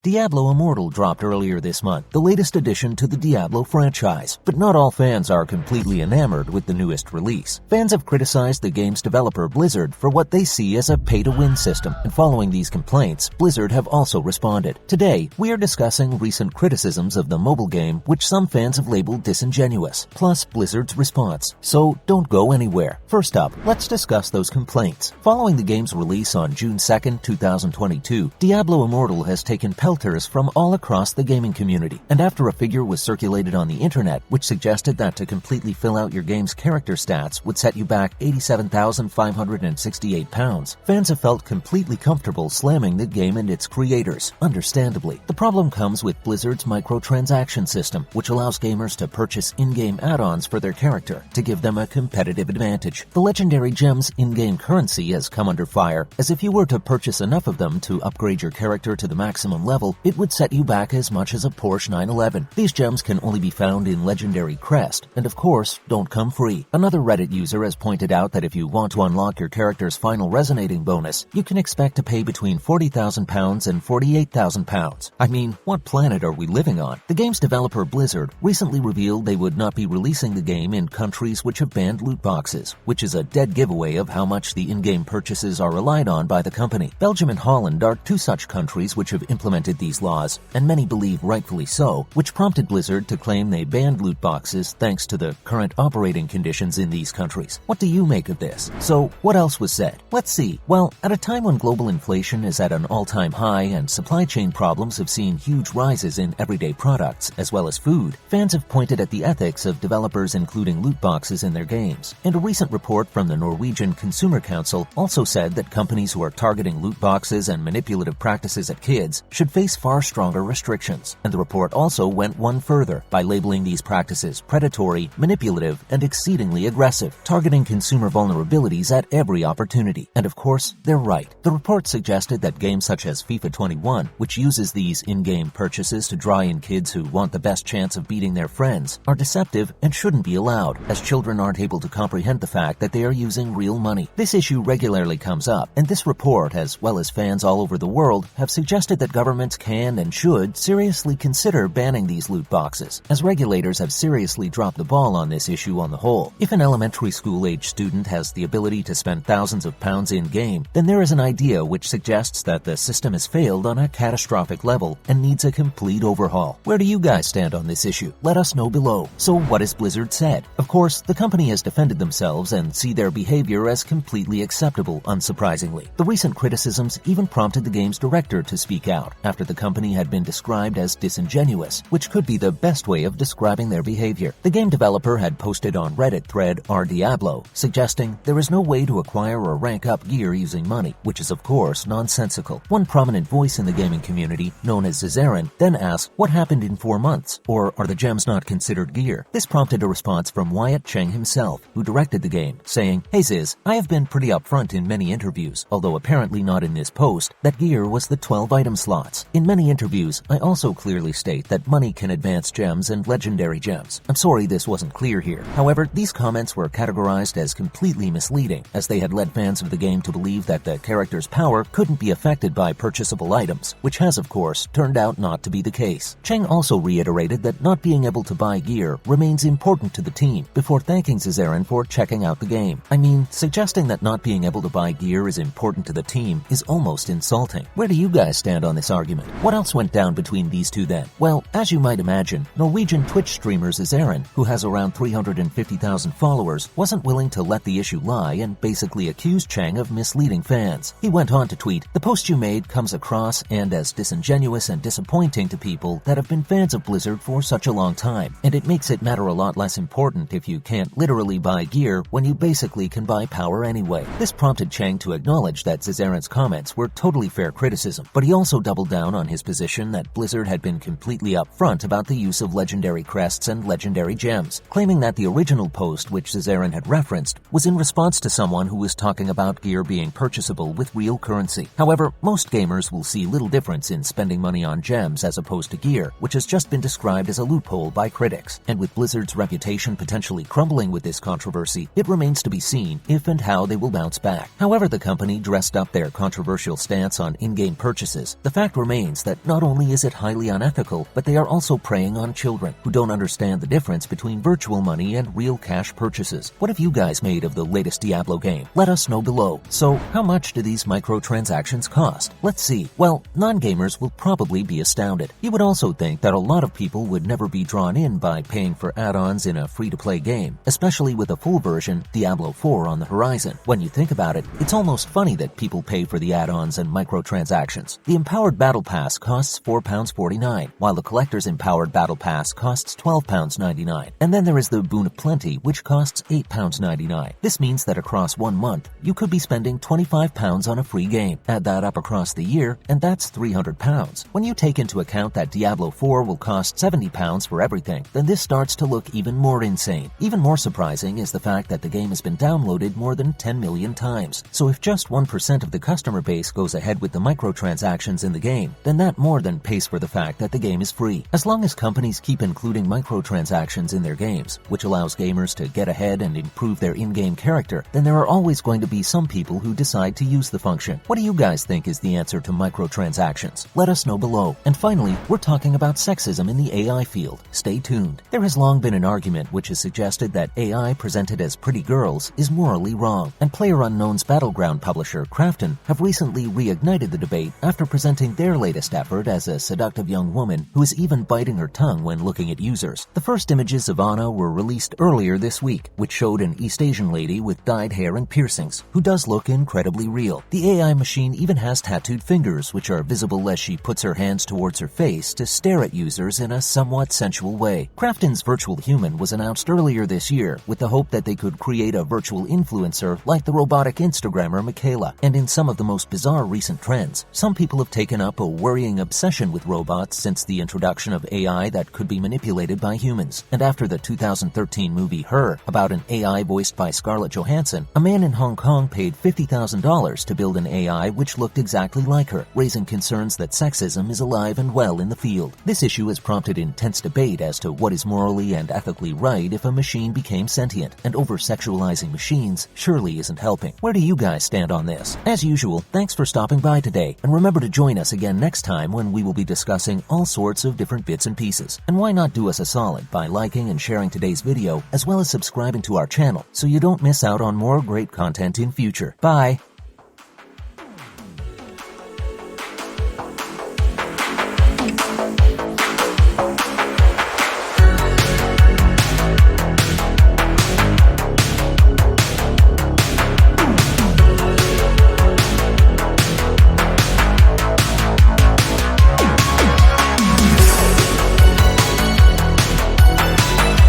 Diablo Immortal dropped earlier this month, the latest addition to the Diablo franchise. But not all fans are completely enamored with the newest release. Fans have criticized the game's developer Blizzard for what they see as a pay-to-win system, and following these complaints, Blizzard have also responded. Today, we are discussing recent criticisms of the mobile game, which some fans have labeled disingenuous, plus Blizzard's response. So don't go anywhere. First up, let's discuss those complaints. Following the game's release on June 2nd, 2022, Diablo Immortal has taken pelters from all across the gaming community, and after a figure was circulated on the internet which suggested that to completely fill out your game's character stats would set you back £87,568, fans have felt completely comfortable slamming the game and its creators, understandably. The problem comes with Blizzard's microtransaction system, which allows gamers to purchase in-game add-ons for their character to give them a competitive advantage. The legendary gems in-game currency has come under fire, as if you were to purchase enough of them to upgrade your character to the maximum level, it would set you back as much as a Porsche 911. These gems can only be found in Legendary Crest, and of course, don't come free. Another Reddit user has pointed out that if you want to unlock your character's final resonating bonus, you can expect to pay between £40,000 and £48,000. I mean, what planet are we living on? The game's developer Blizzard recently revealed they would not be releasing the game in countries which have banned loot boxes, which is a dead giveaway of how much the in-game purchases are relied on by the company. Belgium and Holland are two such countries which have implemented these laws, and many believe rightfully so, which prompted Blizzard to claim they banned loot boxes thanks to the current operating conditions in these countries. What do you make of this? So, what else was said? Let's see. Well, at a time when global inflation is at an all-time high and supply chain problems have seen huge rises in everyday products as well as food, fans have pointed at the ethics of developers including loot boxes in their games. And a recent report from the Norwegian Consumer Council also said that companies who are targeting loot boxes and manipulative practices at kids should face far stronger restrictions. And the report also went one further by labeling these practices predatory, manipulative, and exceedingly aggressive, targeting consumer vulnerabilities at every opportunity. And of course, they're right. The report suggested that games such as FIFA 21, which uses these in-game purchases to draw in kids who want the best chance of beating their friends, are deceptive and shouldn't be allowed, as children aren't able to comprehend the fact that they are using real money. This issue regularly comes up, and this report, as well as fans all over the world, have suggested that governments can and should seriously consider banning these loot boxes, as regulators have seriously dropped the ball on this issue on the whole. If an elementary school-age student has the ability to spend thousands of pounds in-game, then there is an idea which suggests that the system has failed on a catastrophic level and needs a complete overhaul. Where do you guys stand on this issue? Let us know below. So what has Blizzard said? Of course, the company has defended themselves and see their behavior as completely acceptable, unsurprisingly. The recent criticisms even prompted the game's director to speak out after the company had been described as disingenuous, which could be the best way of describing their behavior. The game developer had posted on Reddit thread r/Diablo, suggesting there is no way to acquire or rank up gear using money, which is of course nonsensical. One prominent voice in the gaming community, known as Zizaran, then asked, what happened in 4 months? Or are the gems not considered gear? This prompted a response from Wyatt Cheng himself, who directed the game, saying, "Hey Ziz, I have been pretty upfront in many interviews, although apparently not in this post, that gear was the 12 item slots. In many interviews, I also clearly state that money can advance gems and legendary gems. I'm sorry this wasn't clear here." However, these comments were categorized as completely misleading, as they had led fans of the game to believe that the character's power couldn't be affected by purchasable items, which has, of course, turned out not to be the case. Cheng also reiterated that not being able to buy gear remains important to the team, before thanking Zizaran for checking out the game. I mean, suggesting that not being able to buy gear is important to the team is almost insulting. Where do you guys stand on this argument? What else went down between these two then? Well, as you might imagine, Norwegian Twitch streamer Zizaran, who has around 350,000 followers, wasn't willing to let the issue lie and basically accused Cheng of misleading fans. He went on to tweet, "The post you made comes across and as disingenuous and disappointing to people that have been fans of Blizzard for such a long time, and it makes it matter a lot less important if you can't literally buy gear when you basically can buy power anyway." This prompted Cheng to acknowledge that Zizaran's comments were totally fair criticism, but he also doubled down on his position that Blizzard had been completely upfront about the use of legendary crests and legendary gems, claiming that the original post which Zizaran had referenced was in response to someone who was talking about gear being purchasable with real currency. However, most gamers will see little difference in spending money on gems as opposed to gear, which has just been described as a loophole by critics. And with Blizzard's reputation potentially crumbling with this controversy, it remains to be seen if and how they will bounce back. However the company dressed up their controversial stance on in-game purchases, the fact remains remains that not only is it highly unethical, but they are also preying on children who don't understand the difference between virtual money and real cash purchases. What have you guys made of the latest Diablo game? Let us know below. So, how much do these microtransactions cost? Let's see. Well, non-gamers will probably be astounded. You would also think that a lot of people would never be drawn in by paying for add-ons in a free-to-play game, especially with a full version, Diablo 4, on the horizon. When you think about it, it's almost funny that people pay for the add-ons and microtransactions. The Empowered Battle Pass costs £4.49, while the Collector's Empowered Battle Pass costs £12.99. And then there is the Boon of Plenty, which costs £8.99. This means that across 1 month, you could be spending £25 on a free game. Add that up across the year, and that's £300. When you take into account that Diablo 4 will cost £70 for everything, then this starts to look even more insane. Even more surprising is the fact that the game has been downloaded more than 10 million times. So if just 1% of the customer base goes ahead with the microtransactions in the game, then that more than pays for the fact that the game is free. As long as companies keep including microtransactions in their games, which allows gamers to get ahead and improve their in-game character, then there are always going to be some people who decide to use the function. What do you guys think is the answer to microtransactions? Let us know below. And finally, we're talking about sexism in the AI field. Stay tuned. There has long been an argument which has suggested that AI presented as pretty girls is morally wrong, and PlayerUnknown's Battleground publisher Krafton have recently reignited the debate after presenting their latest effort as a seductive young woman who is even biting her tongue when looking at users. The first images of Anna were released earlier this week, which showed an East Asian lady with dyed hair and piercings, who does look incredibly real. The AI machine even has tattooed fingers, which are visible as she puts her hands towards her face to stare at users in a somewhat sensual way. Krafton's virtual human was announced earlier this year with the hope that they could create a virtual influencer like the robotic Instagrammer Michaela. And in some of the most bizarre recent trends, some people have taken up a worrying obsession with robots since the introduction of AI that could be manipulated by humans. And after the 2013 movie Her, about an AI voiced by Scarlett Johansson, a man in Hong Kong paid $50,000 to build an AI which looked exactly like her, raising concerns that sexism is alive and well in the field. This issue has prompted intense debate as to what is morally and ethically right if a machine became sentient, and over-sexualizing machines surely isn't helping. Where do you guys stand on this? As usual, thanks for stopping by today, and remember to join us again next time when we will be discussing all sorts of different bits and pieces. And why not do us a solid by liking and sharing today's video, as well as subscribing to our channel so you don't miss out on more great content in future. Bye!